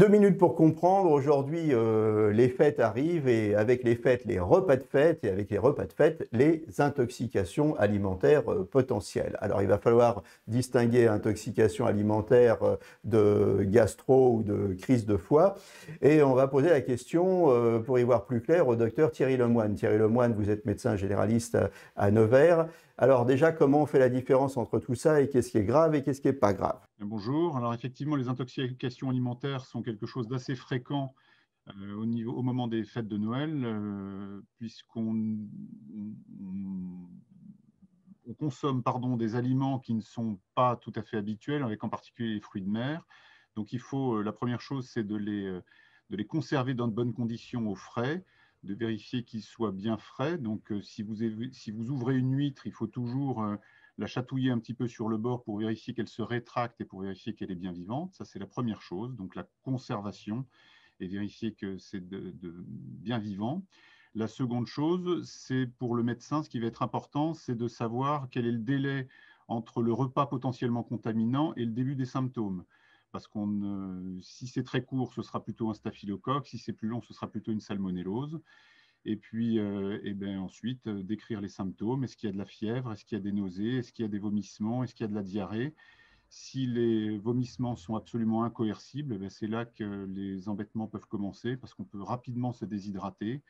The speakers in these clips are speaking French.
2 minutes pour comprendre. Aujourd'hui, les fêtes arrivent et avec les fêtes, les repas de fête et avec les repas de fête, les intoxications alimentaires potentielles. Alors, il va falloir distinguer intoxication alimentaire de gastro ou de crise de foie. Et on va poser la question, pour y voir plus clair, au docteur Thierry Lemoine. Thierry Lemoine, vous êtes médecin généraliste à Nevers. Alors déjà, comment on fait la différence entre tout ça et qu'est-ce qui est grave et qu'est-ce qui n'est pas grave? Bonjour. Alors effectivement, les intoxications alimentaires sont quelque chose d'assez fréquent au moment des fêtes de Noël, on consomme des aliments qui ne sont pas tout à fait habituels, avec en particulier les fruits de mer. Donc la première chose, c'est de les conserver dans de bonnes conditions au frais, de vérifier qu'ils soient bien frais. Donc si vous ouvrez une huître, il faut toujours la chatouiller un petit peu sur le bord pour vérifier qu'elle se rétracte et pour vérifier qu'elle est bien vivante. Ça, c'est la première chose, donc la conservation et vérifier que c'est bien vivant. La seconde chose, c'est pour le médecin, ce qui va être important, c'est de savoir quel est le délai entre le repas potentiellement contaminant et le début des symptômes. Parce que si c'est très court, ce sera plutôt un staphylocoque. Si c'est plus long, ce sera plutôt une salmonellose. Et puis, ensuite, décrire les symptômes. Est-ce qu'il y a de la fièvre? Est-ce qu'il y a des nausées? Est-ce qu'il y a des vomissements? Est-ce qu'il y a de la diarrhée? Si les vomissements sont absolument incoercibles, c'est là que les embêtements peuvent commencer parce qu'on peut rapidement se déshydrater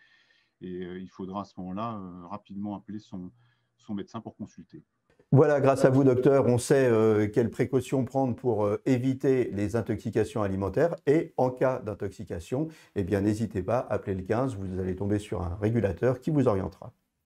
et il faudra à ce moment-là rapidement appeler son médecin pour consulter. Voilà, grâce à vous, docteur, on sait quelles précautions prendre pour éviter les intoxications alimentaires et en cas d'intoxication, eh bien, n'hésitez pas, appelez le 15, vous allez tomber sur un régulateur qui vous orientera.